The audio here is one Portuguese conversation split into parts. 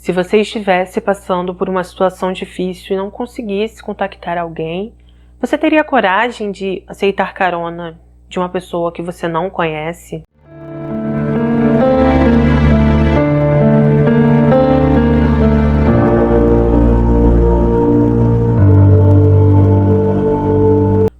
Se você estivesse passando por uma situação difícil e não conseguisse contactar alguém, você teria coragem de aceitar carona de uma pessoa que você não conhece?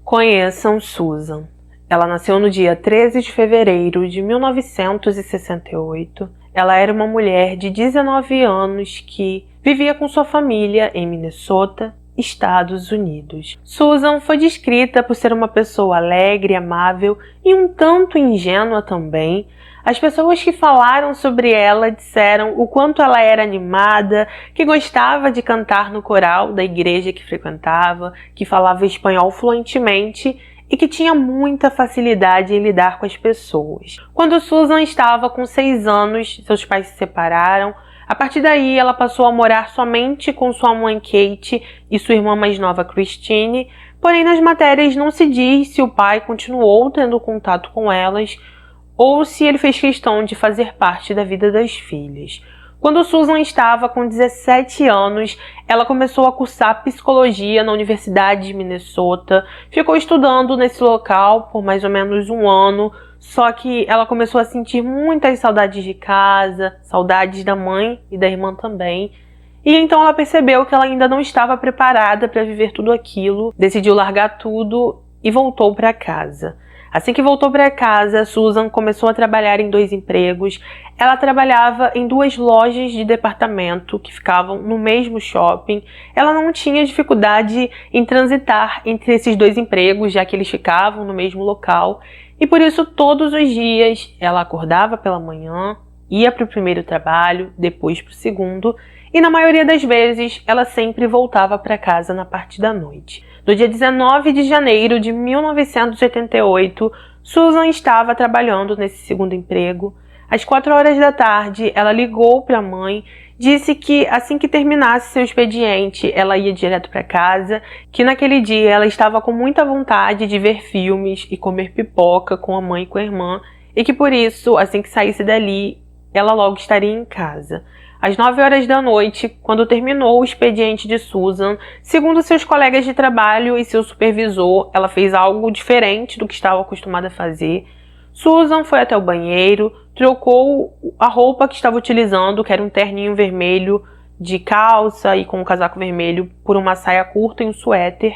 Conheçam Susan. Ela nasceu no dia 13 de fevereiro de 1968. Ela era uma mulher de 19 anos que vivia com sua família em Minnesota, Estados Unidos. Susan foi descrita por ser uma pessoa alegre, amável e um tanto ingênua também. As pessoas que falaram sobre ela disseram o quanto ela era animada, que gostava de cantar no coral da igreja que frequentava, que falava espanhol fluentemente e que tinha muita facilidade em lidar com as pessoas. Quando Susan estava com 6 anos, seus pais se separaram. A partir daí, ela passou a morar somente com sua mãe Kate e sua irmã mais nova Christine, porém nas matérias não se diz se o pai continuou tendo contato com elas ou se ele fez questão de fazer parte da vida das filhas. Quando Susan estava com 17 anos, ela começou a cursar psicologia na Universidade de Minnesota, ficou estudando nesse local por mais ou menos um ano, só que ela começou a sentir muitas saudades de casa, saudades da mãe e da irmã também, e então ela percebeu que ela ainda não estava preparada para viver tudo aquilo, decidiu largar tudo e voltou para casa. Assim que voltou para casa, Susan começou a trabalhar em 2 empregos. Ela trabalhava em 2 lojas de departamento que ficavam no mesmo shopping. Ela não tinha dificuldade em transitar entre esses 2 empregos, já que eles ficavam no mesmo local. E por isso, todos os dias, ela acordava pela manhã, ia para o primeiro trabalho, depois para o segundo, e na maioria das vezes, ela sempre voltava para casa na parte da noite. No dia 19 de janeiro de 1988, Susan estava trabalhando nesse segundo emprego. Às 4 horas da tarde, ela ligou para a mãe, disse que assim que terminasse seu expediente, ela ia direto para casa, que naquele dia ela estava com muita vontade de ver filmes e comer pipoca com a mãe e com a irmã, e que por isso, assim que saísse dali, ela logo estaria em casa. Às 9 horas da noite, quando terminou o expediente de Susan, segundo seus colegas de trabalho e seu supervisor, ela fez algo diferente do que estava acostumada a fazer. Susan foi até o banheiro, trocou a roupa que estava utilizando, que era um terninho vermelho de calça e com um casaco vermelho, por uma saia curta e um suéter.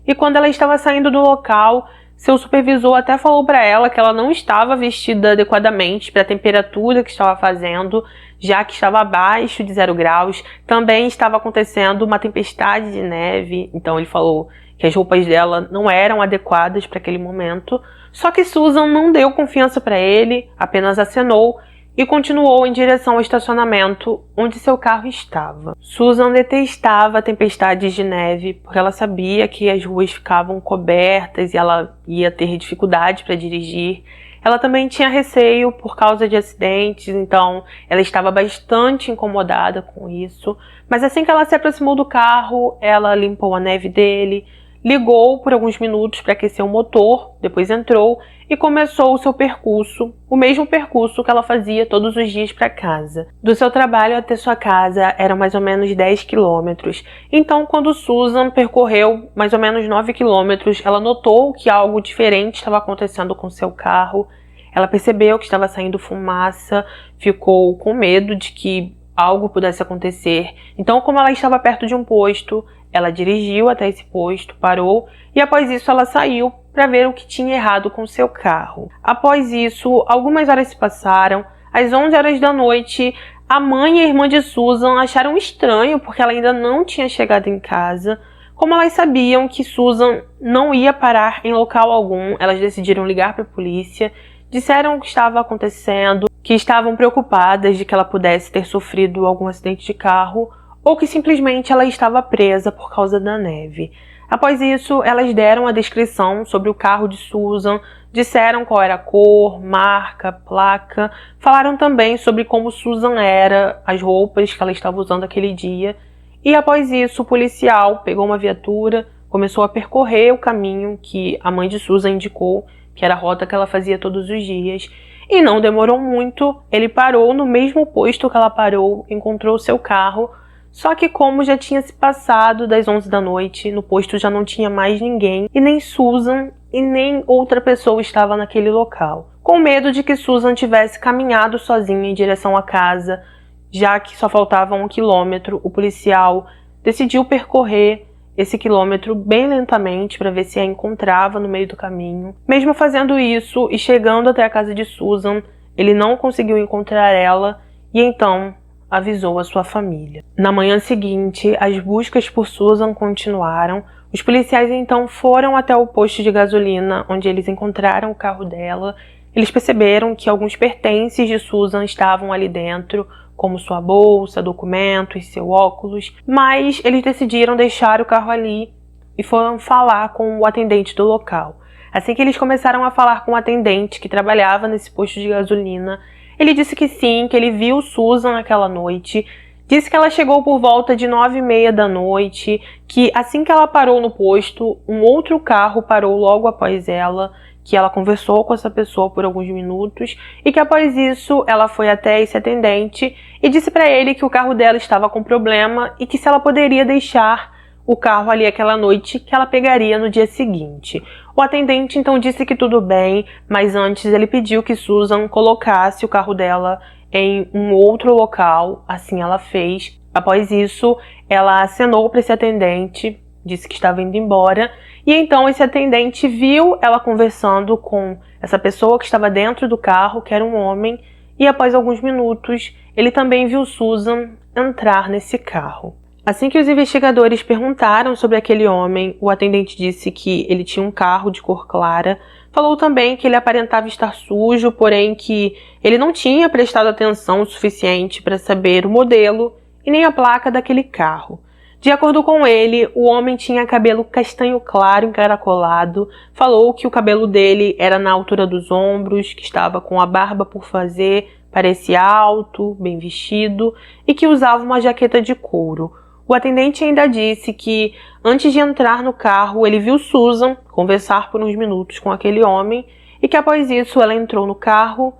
E quando ela estava saindo do local, seu supervisor até falou para ela que ela não estava vestida adequadamente para a temperatura que estava fazendo, já que estava abaixo de 0 graus. Também estava acontecendo uma tempestade de neve, então ele falou que as roupas dela não eram adequadas para aquele momento. Só que Susan não deu confiança para ele, apenas acenou e continuou em direção ao estacionamento onde seu carro estava. Susan detestava tempestades de neve porque ela sabia que as ruas ficavam cobertas e ela ia ter dificuldade para dirigir. Ela também tinha receio por causa de acidentes, então ela estava bastante incomodada com isso. Mas assim que ela se aproximou do carro, ela limpou a neve dele, ligou por alguns minutos para aquecer o motor, depois entrou e começou o seu percurso, o mesmo percurso que ela fazia todos os dias para casa. Do seu trabalho até sua casa eram mais ou menos 10 quilômetros. Então, quando Susan percorreu mais ou menos 9 quilômetros, ela notou que algo diferente estava acontecendo com seu carro. Ela percebeu que estava saindo fumaça, ficou com medo de que algo pudesse acontecer. Então, como ela estava perto de um posto, ela dirigiu até esse posto, parou e após isso ela saiu para ver o que tinha errado com seu carro. Após isso, algumas horas se passaram. Às 11 horas da noite, a mãe e a irmã de Susan acharam estranho porque ela ainda não tinha chegado em casa. Como elas sabiam que Susan não ia parar em local algum, elas decidiram ligar para a polícia, disseram o que estava acontecendo, que estavam preocupadas de que ela pudesse ter sofrido algum acidente de carro ou que simplesmente ela estava presa por causa da neve. Após isso, elas deram a descrição sobre o carro de Susan, disseram qual era a cor, marca, placa, falaram também sobre como Susan era, as roupas que ela estava usando aquele dia. E após isso, o policial pegou uma viatura, começou a percorrer o caminho que a mãe de Susan indicou, que era a rota que ela fazia todos os dias. e não demorou muito, ele parou no mesmo posto que ela parou, encontrou o seu carro, só que como já tinha se passado das 11 da noite, no posto já não tinha mais ninguém, e nem Susan e nem outra pessoa estava naquele local. Com medo de que Susan tivesse caminhado sozinha em direção à casa, já que só faltava 1 quilômetro, o policial decidiu percorrer esse quilômetro bem lentamente para ver se a encontrava no meio do caminho. Mesmo fazendo isso e chegando até a casa de Susan, ele não conseguiu encontrar ela e então avisou a sua família. Na manhã seguinte, as buscas por Susan continuaram. Os policiais então foram até o posto de gasolina onde eles encontraram o carro dela. Eles perceberam que alguns pertences de Susan estavam ali dentro, como sua bolsa, documentos, seu óculos, mas eles decidiram deixar o carro ali e foram falar com o atendente do local. Assim que eles começaram a falar com o atendente que trabalhava nesse posto de gasolina, ele disse que sim, que ele viu Susan naquela noite, disse que ela chegou por volta de 9h30 da noite, que assim que ela parou no posto, um outro carro parou logo após ela, que ela conversou com essa pessoa por alguns minutos e que após isso ela foi até esse atendente e disse para ele que o carro dela estava com problema e que se ela poderia deixar o carro ali aquela noite, que ela pegaria no dia seguinte. O atendente então disse que tudo bem, mas antes ele pediu que Susan colocasse o carro dela em um outro local, assim ela fez. Após isso, ela acenou para esse atendente, disse que estava indo embora, e então esse atendente viu ela conversando com essa pessoa que estava dentro do carro, que era um homem, e após alguns minutos, ele também viu Susan entrar nesse carro. Assim que os investigadores perguntaram sobre aquele homem, o atendente disse que ele tinha um carro de cor clara, falou também que ele aparentava estar sujo, porém que ele não tinha prestado atenção o suficiente para saber o modelo e nem a placa daquele carro. De acordo com ele, o homem tinha cabelo castanho claro encaracolado, falou que o cabelo dele era na altura dos ombros, que estava com a barba por fazer, parecia alto, bem vestido e que usava uma jaqueta de couro. O atendente ainda disse que, antes de entrar no carro, ele viu Susan conversar por uns minutos com aquele homem e que após isso ela entrou no carro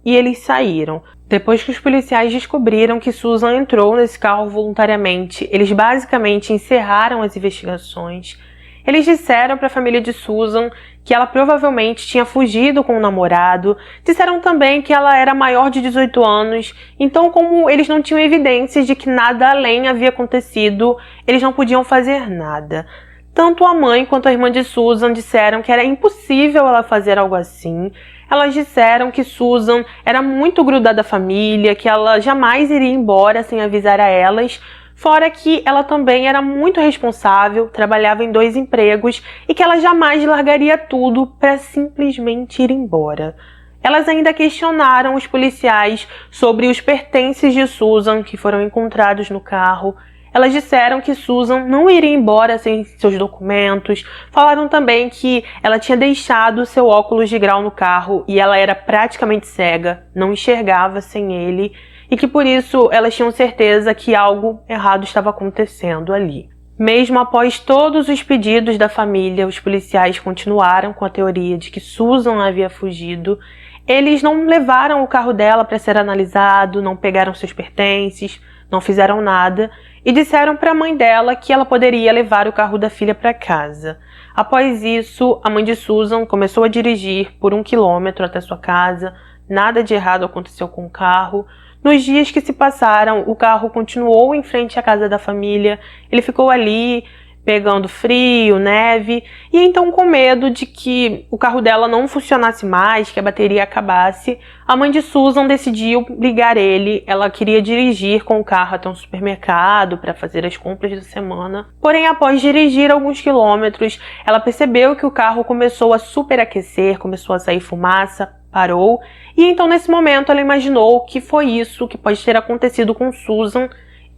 e eles saíram. Depois que os policiais descobriram que Susan entrou nesse carro voluntariamente, eles basicamente encerraram as investigações. Eles disseram para a família de Susan que ela provavelmente tinha fugido com o namorado. Disseram também que ela era maior de 18 anos, então como eles não tinham evidências de que nada além havia acontecido, eles não podiam fazer nada. Tanto a mãe quanto a irmã de Susan disseram que era impossível ela fazer algo assim. Elas disseram que Susan era muito grudada à família, que ela jamais iria embora sem avisar a elas, fora que ela também era muito responsável, trabalhava em 2 empregos e que ela jamais largaria tudo para simplesmente ir embora. Elas ainda questionaram os policiais sobre os pertences de Susan que foram encontrados no carro. Elas disseram que Susan não iria embora sem seus documentos. Falaram também que ela tinha deixado seu óculos de grau no carro e ela era praticamente cega, não enxergava sem ele, e que por isso elas tinham certeza que algo errado estava acontecendo ali. Mesmo após todos os pedidos da família, os policiais continuaram com a teoria de que Susan havia fugido. Eles não levaram o carro dela para ser analisado, não pegaram seus pertences, não fizeram nada e disseram para a mãe dela que ela poderia levar o carro da filha para casa. Após isso, a mãe de Susan começou a dirigir por 1 quilômetro até sua casa. Nada de errado aconteceu com o carro. Nos dias que se passaram, o carro continuou em frente à casa da família. Ele ficou ali, pegando frio, neve, e então com medo de que o carro dela não funcionasse mais, que a bateria acabasse, a mãe de Susan decidiu ligar ele. Ela queria dirigir com o carro até um supermercado para fazer as compras da semana. Porém, após dirigir alguns quilômetros, ela percebeu que o carro começou a superaquecer, começou a sair fumaça, parou, e então nesse momento ela imaginou que foi isso que pode ter acontecido com Susan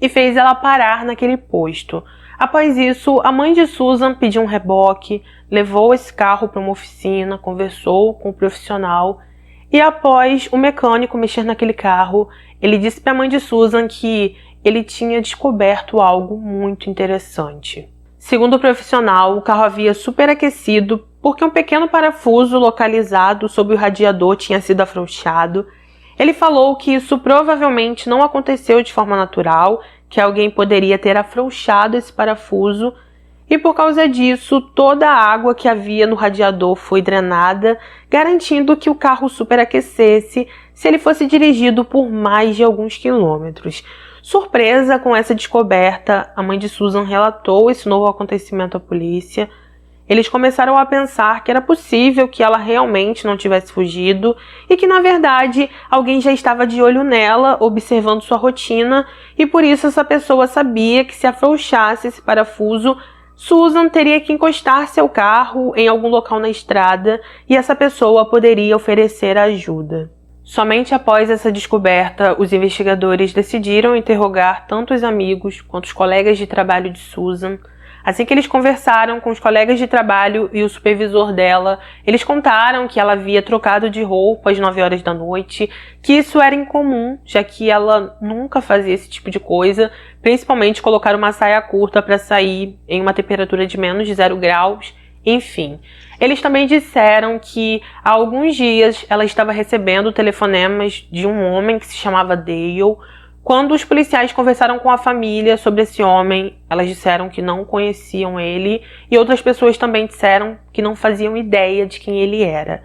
e fez ela parar naquele posto. Após isso, a mãe de Susan pediu um reboque, levou esse carro para uma oficina, conversou com o profissional e após o mecânico mexer naquele carro, ele disse para a mãe de Susan que ele tinha descoberto algo muito interessante. Segundo o profissional, o carro havia superaquecido porque um pequeno parafuso localizado sob o radiador tinha sido afrouxado. Ele falou que isso provavelmente não aconteceu de forma natural, que alguém poderia ter afrouxado esse parafuso, e por causa disso, toda a água que havia no radiador foi drenada, garantindo que o carro superaquecesse se ele fosse dirigido por mais de alguns quilômetros. Surpresa com essa descoberta, a mãe de Susan relatou esse novo acontecimento à polícia. Eles começaram a pensar que era possível que ela realmente não tivesse fugido e que, na verdade, alguém já estava de olho nela, observando sua rotina, e por isso essa pessoa sabia que se afrouxasse esse parafuso, Susan teria que encostar seu carro em algum local na estrada e essa pessoa poderia oferecer ajuda. Somente após essa descoberta, os investigadores decidiram interrogar tanto os amigos quanto os colegas de trabalho de Susan. Assim que eles conversaram com os colegas de trabalho e o supervisor dela, eles contaram que ela havia trocado de roupa às 9 horas da noite, que isso era incomum, já que ela nunca fazia esse tipo de coisa, principalmente colocar uma saia curta para sair em uma temperatura de menos de 0 graus, enfim. Eles também disseram que há alguns dias ela estava recebendo telefonemas de um homem que se chamava Dale. Quando os policiais conversaram com a família sobre esse homem, elas disseram que não conheciam ele e outras pessoas também disseram que não faziam ideia de quem ele era.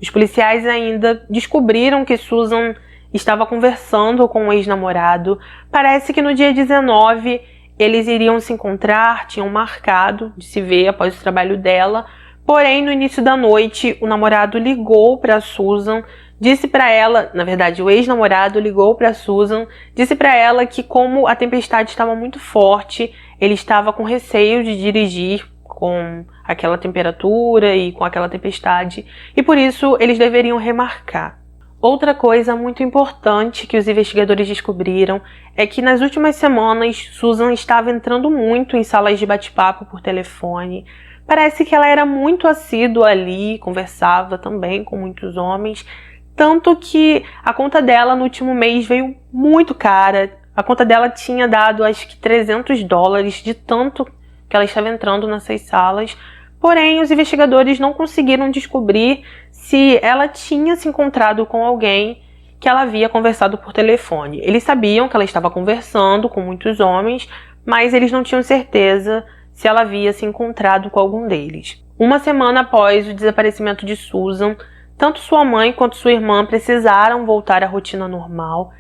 Os policiais ainda descobriram que Susan estava conversando com um ex-namorado. Parece que no dia 19 eles iriam se encontrar, tinham marcado de se ver após o trabalho dela. Porém, no início da noite, o namorado ligou para Susan, disse para ela, na verdade, o ex-namorado ligou para Susan, disse para ela que como a tempestade estava muito forte, ele estava com receio de dirigir com aquela temperatura e com aquela tempestade, e por isso eles deveriam remarcar. Outra coisa muito importante que os investigadores descobriram é que nas últimas semanas Susan estava entrando muito em salas de bate-papo por telefone. Parece que ela era muito assídua ali, conversava também com muitos homens, tanto que a conta dela no último mês veio muito cara. A conta dela tinha dado acho que $300 de tanto que ela estava entrando nessas salas. Porém, os investigadores não conseguiram descobrir se ela tinha se encontrado com alguém que ela havia conversado por telefone. Eles sabiam que ela estava conversando com muitos homens, mas eles não tinham certeza se ela havia se encontrado com algum deles. Uma semana após o desaparecimento de Susan, tanto sua mãe quanto sua irmã precisaram voltar à rotina normal.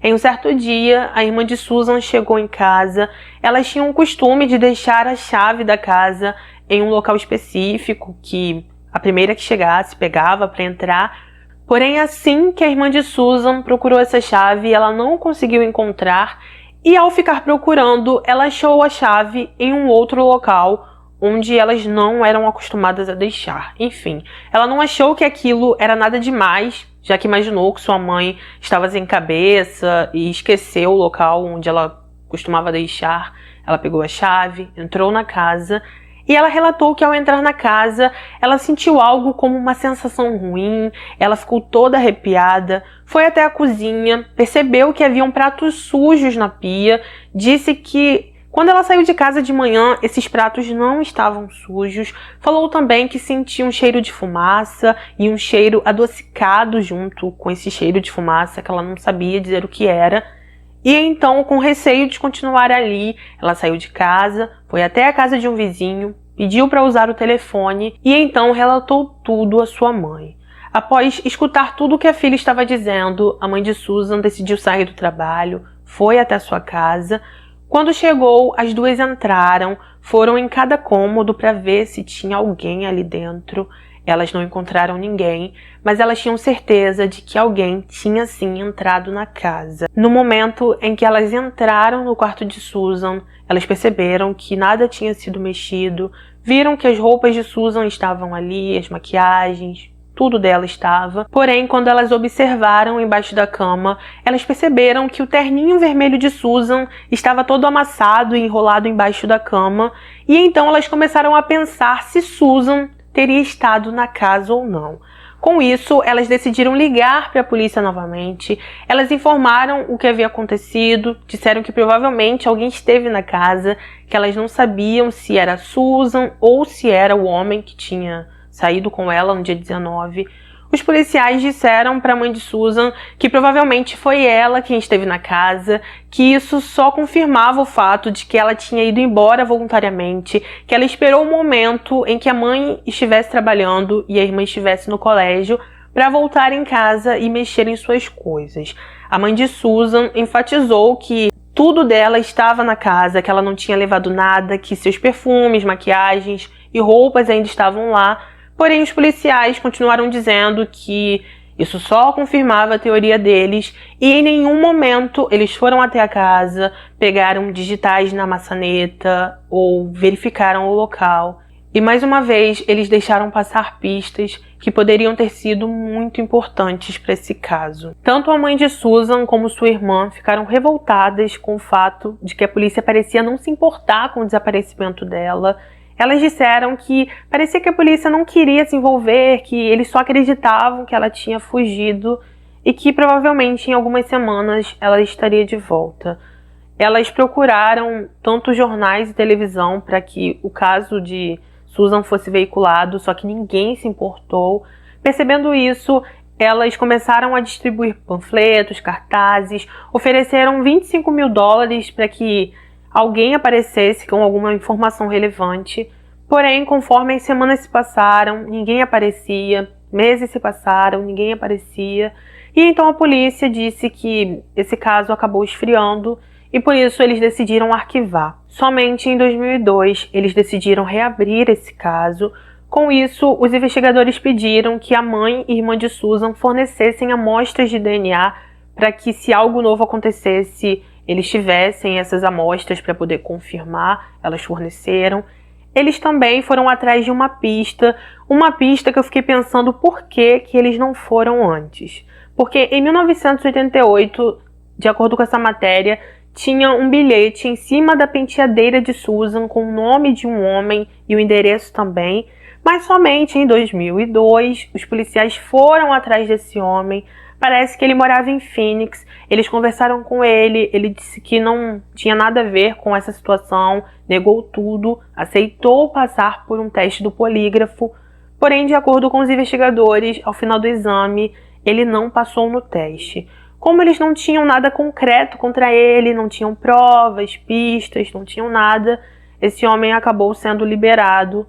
Em um certo dia, a irmã de Susan chegou em casa. Elas tinham o costume de deixar a chave da casa em um local específico que a primeira que chegasse pegava para entrar. Porém, assim que a irmã de Susan procurou essa chave, ela não conseguiu encontrar e ao ficar procurando, ela achou a chave em um outro local onde elas não eram acostumadas a deixar. Enfim, ela não achou que aquilo era nada demais, já que imaginou que sua mãe estava sem cabeça e esqueceu o local onde ela costumava deixar. Ela pegou a chave, entrou na casa e ela relatou que ao entrar na casa, ela sentiu algo como uma sensação ruim, ela ficou toda arrepiada, foi até a cozinha, percebeu que haviam pratos sujos na pia, disse que quando ela saiu de casa de manhã, esses pratos não estavam sujos. Falou também que sentia um cheiro de fumaça e um cheiro adocicado junto com esse cheiro de fumaça, que ela não sabia dizer o que era. E então, com receio de continuar ali, ela saiu de casa, foi até a casa de um vizinho, pediu para usar o telefone e então relatou tudo à sua mãe. Após escutar tudo o que a filha estava dizendo, a mãe de Susan decidiu sair do trabalho, foi até sua casa. Quando chegou, as duas entraram, foram em cada cômodo para ver se tinha alguém ali dentro. Elas não encontraram ninguém, mas elas tinham certeza de que alguém tinha sim entrado na casa. No momento em que elas entraram no quarto de Susan, elas perceberam que nada tinha sido mexido, viram que as roupas de Susan estavam ali, as maquiagens, tudo dela estava. Porém, quando elas observaram embaixo da cama, elas perceberam que o terninho vermelho de Susan estava todo amassado e enrolado embaixo da cama, e então elas começaram a pensar se Susan teria estado na casa ou não. Com isso, elas decidiram ligar para a polícia novamente. Elas informaram o que havia acontecido, disseram que provavelmente alguém esteve na casa, que elas não sabiam se era Susan ou se era o homem que tinha saído com ela no dia 19, os policiais disseram para a mãe de Susan que provavelmente foi ela quem esteve na casa, que isso só confirmava o fato de que ela tinha ido embora voluntariamente, que ela esperou o momento em que a mãe estivesse trabalhando e a irmã estivesse no colégio para voltar em casa e mexer em suas coisas. A mãe de Susan enfatizou que tudo dela estava na casa, que ela não tinha levado nada, que seus perfumes, maquiagens e roupas ainda estavam lá. Porém, os policiais continuaram dizendo que isso só confirmava a teoria deles e em nenhum momento eles foram até a casa, pegaram digitais na maçaneta ou verificaram o local. E mais uma vez, eles deixaram passar pistas que poderiam ter sido muito importantes para esse caso. Tanto a mãe de Susan como sua irmã ficaram revoltadas com o fato de que a polícia parecia não se importar com o desaparecimento dela. Elas disseram que parecia que a polícia não queria se envolver, que eles só acreditavam que ela tinha fugido e que provavelmente em algumas semanas ela estaria de volta. Elas procuraram tanto jornais e televisão para que o caso de Susan fosse veiculado, só que ninguém se importou. Percebendo isso, elas começaram a distribuir panfletos, cartazes, ofereceram $25 mil para que alguém aparecesse com alguma informação relevante. Porém, conforme as semanas se passaram, ninguém aparecia, meses se passaram, ninguém aparecia. E então a polícia disse que esse caso acabou esfriando e por isso eles decidiram arquivar. Somente em 2002 eles decidiram reabrir esse caso. Com isso, os investigadores pediram que a mãe e irmã de Susan fornecessem amostras de DNA para que, se algo novo acontecesse, eles tivessem essas amostras para poder confirmar. Elas forneceram. Eles também foram atrás de uma pista que eu fiquei pensando por que eles não foram antes. Porque em 1988, de acordo com essa matéria, tinha um bilhete em cima da penteadeira de Susan com o nome de um homem e o endereço também, mas somente em 2002 os policiais foram atrás desse homem. Parece que ele morava em Phoenix, eles conversaram com ele disse que não tinha nada a ver com essa situação, negou tudo, aceitou passar por um teste do polígrafo, porém, de acordo com os investigadores, ao final do exame, ele não passou no teste. Como eles não tinham nada concreto contra ele, não tinham provas, pistas, não tinham nada, esse homem acabou sendo liberado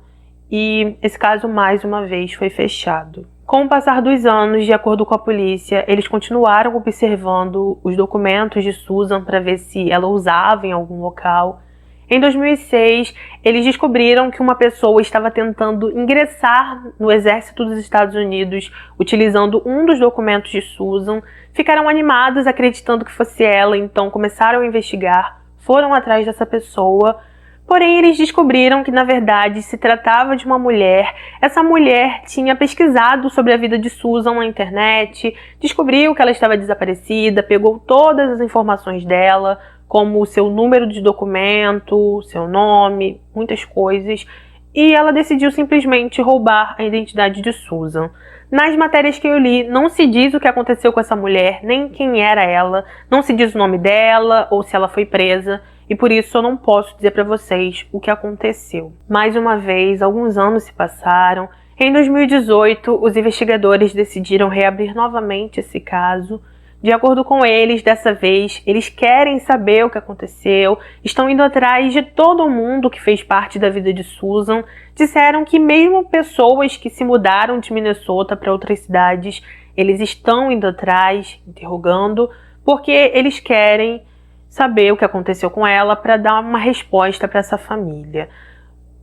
e esse caso mais uma vez foi fechado. Com o passar dos anos, de acordo com a polícia, eles continuaram observando os documentos de Susan para ver se ela usava em algum local. Em 2006, eles descobriram que uma pessoa estava tentando ingressar no exército dos Estados Unidos utilizando um dos documentos de Susan. Ficaram animados acreditando que fosse ela, então começaram a investigar, foram atrás dessa pessoa. Porém, eles descobriram que, na verdade, se tratava de uma mulher. Essa mulher tinha pesquisado sobre a vida de Susan na internet, descobriu que ela estava desaparecida, pegou todas as informações dela, como o seu número de documento, seu nome, muitas coisas, e ela decidiu simplesmente roubar a identidade de Susan. Nas matérias que eu li, não se diz o que aconteceu com essa mulher, nem quem era ela, não se diz o nome dela ou se ela foi presa, e por isso eu não posso dizer para vocês o que aconteceu. Mais uma vez, alguns anos se passaram. Em 2018, os investigadores decidiram reabrir novamente esse caso. De acordo com eles, dessa vez, eles querem saber o que aconteceu, estão indo atrás de todo mundo que fez parte da vida de Susan. Disseram que mesmo pessoas que se mudaram de Minnesota para outras cidades, eles estão indo atrás, interrogando, porque eles querem saber o que aconteceu com ela para dar uma resposta para essa família.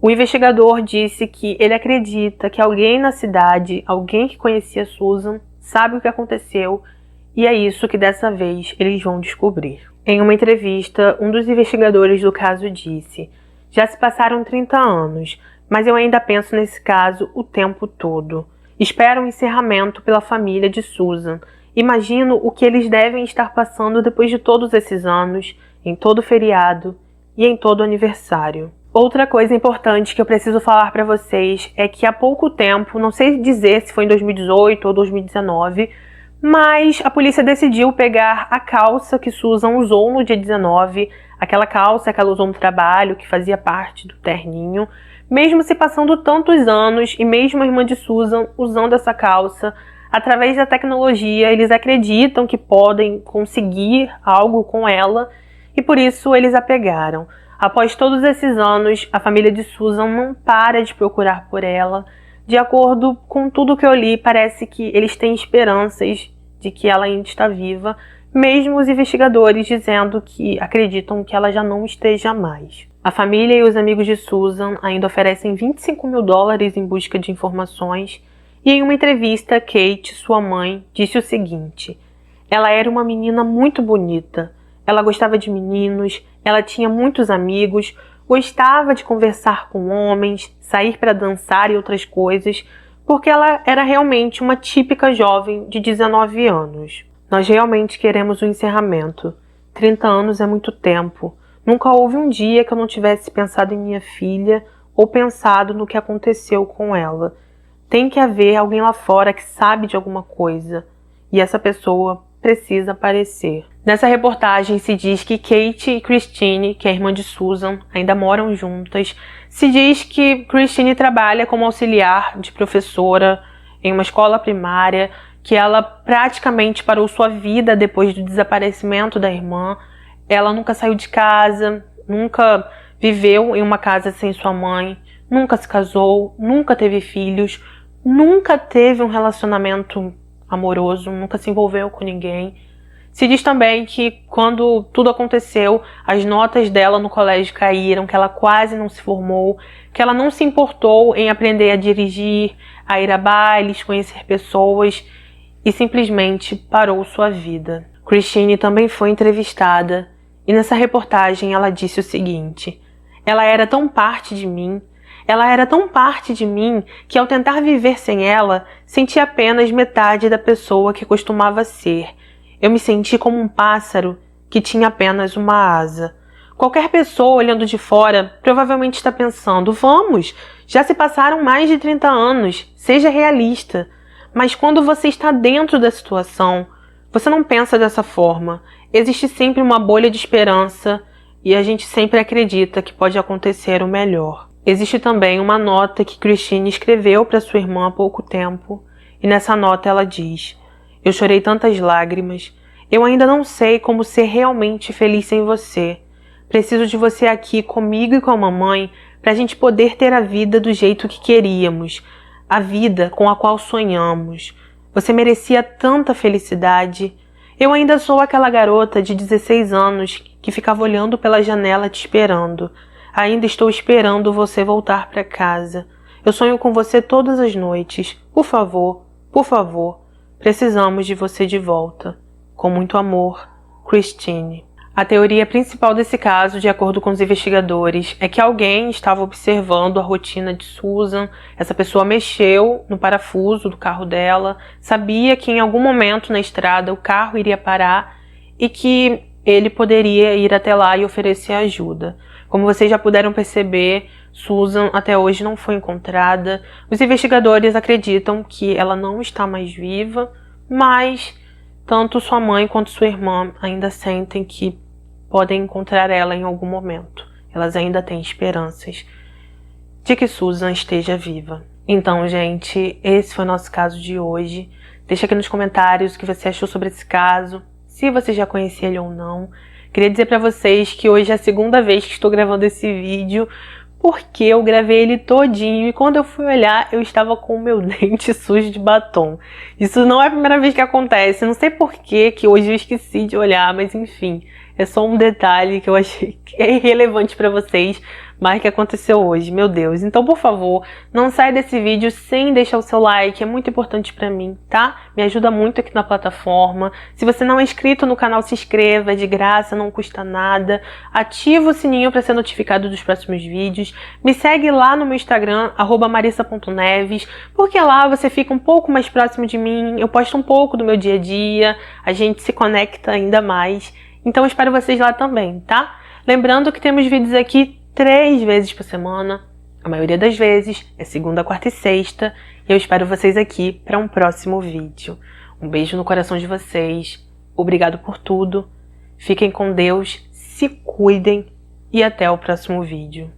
O investigador disse que ele acredita que alguém na cidade, alguém que conhecia Susan, sabe o que aconteceu. E é isso que dessa vez eles vão descobrir. Em uma entrevista, um dos investigadores do caso disse: "Já se passaram 30 anos, mas eu ainda penso nesse caso o tempo todo. Espero um encerramento pela família de Susan. Imagino o que eles devem estar passando depois de todos esses anos, em todo feriado e em todo aniversário." Outra coisa importante que eu preciso falar para vocês é que há pouco tempo, não sei dizer se foi em 2018 ou 2019, Mas a polícia decidiu pegar a calça que Susan usou no dia 19, aquela calça que ela usou no trabalho, que fazia parte do terninho. Mesmo se passando tantos anos e mesmo a irmã de Susan usando essa calça, através da tecnologia, eles acreditam que podem conseguir algo com ela e por isso eles a pegaram. Após todos esses anos, a família de Susan não para de procurar por ela. De acordo com tudo que eu li, parece que eles têm esperanças de que ela ainda está viva, mesmo os investigadores dizendo que acreditam que ela já não esteja mais. A família e os amigos de Susan ainda oferecem $25 mil em busca de informações, e em uma entrevista, Kate, sua mãe, disse o seguinte: ela era uma menina muito bonita, ela gostava de meninos, ela tinha muitos amigos, gostava de conversar com homens, sair para dançar e outras coisas, porque ela era realmente uma típica jovem de 19 anos. Nós realmente queremos um encerramento. 30 anos é muito tempo. Nunca houve um dia que eu não tivesse pensado em minha filha ou pensado no que aconteceu com ela. Tem que haver alguém lá fora que sabe de alguma coisa. E essa pessoa precisa aparecer. Nessa reportagem se diz que Kate e Christine, que é a irmã de Susan, ainda moram juntas. Se diz que Christine trabalha como auxiliar de professora em uma escola primária, que ela praticamente parou sua vida depois do desaparecimento da irmã. Ela nunca saiu de casa, nunca viveu em uma casa sem sua mãe, nunca se casou, nunca teve filhos, nunca teve um relacionamento amoroso, nunca se envolveu com ninguém. Se diz também que quando tudo aconteceu, as notas dela no colégio caíram, que ela quase não se formou, que ela não se importou em aprender a dirigir, a ir a bailes, conhecer pessoas e simplesmente parou sua vida. Christine também foi entrevistada e nessa reportagem ela disse o seguinte: ela era tão parte de mim, que ao tentar viver sem ela, senti apenas metade da pessoa que costumava ser. Eu me senti como um pássaro que tinha apenas uma asa. Qualquer pessoa olhando de fora provavelmente está pensando: vamos, já se passaram mais de 30 anos, seja realista. Mas quando você está dentro da situação, você não pensa dessa forma. Existe sempre uma bolha de esperança e a gente sempre acredita que pode acontecer o melhor. Existe também uma nota que Christine escreveu para sua irmã há pouco tempo e nessa nota ela diz: eu chorei tantas lágrimas. Eu ainda não sei como ser realmente feliz sem você. Preciso de você aqui comigo e com a mamãe para a gente poder ter a vida do jeito que queríamos, a vida com a qual sonhamos. Você merecia tanta felicidade. Eu ainda sou aquela garota de 16 anos que ficava olhando pela janela te esperando. Ainda estou esperando você voltar para casa. Eu sonho com você todas as noites. Por favor, precisamos de você de volta. Com muito amor, Christine. A teoria principal desse caso, de acordo com os investigadores, é que alguém estava observando a rotina de Susan, essa pessoa mexeu no parafuso do carro dela, sabia que em algum momento na estrada o carro iria parar e que ele poderia ir até lá e oferecer ajuda. Como vocês já puderam perceber, Susan até hoje não foi encontrada. Os investigadores acreditam que ela não está mais viva, mas tanto sua mãe quanto sua irmã ainda sentem que podem encontrar ela em algum momento. Elas ainda têm esperanças de que Susan esteja viva. Então, gente, esse foi o nosso caso de hoje. Deixa aqui nos comentários o que você achou sobre esse caso, se você já conhecia ele ou não. Queria dizer pra vocês que hoje é a segunda vez que estou gravando esse vídeo, porque eu gravei ele todinho e quando eu fui olhar, eu estava com o meu dente sujo de batom. Isso não é a primeira vez que acontece, não sei por que hoje eu esqueci de olhar, mas enfim, é só um detalhe que eu achei que é irrelevante pra vocês, mas que aconteceu hoje, meu Deus. Então, por favor, não saia desse vídeo sem deixar o seu like, é muito importante pra mim, tá? Me ajuda muito aqui na plataforma. Se você não é inscrito no canal, se inscreva, é de graça, não custa nada. Ativa o sininho pra ser notificado dos próximos vídeos. Me segue lá no meu Instagram, @marissa.neves, porque lá você fica um pouco mais próximo de mim, eu posto um pouco do meu dia a dia, a gente se conecta ainda mais. Então, eu espero vocês lá também, tá? Lembrando que temos vídeos aqui 3 vezes por semana, a maioria das vezes é segunda, quarta e sexta, e eu espero vocês aqui para um próximo vídeo. Um beijo no coração de vocês. Obrigado por tudo. Fiquem com Deus, se cuidem e até o próximo vídeo.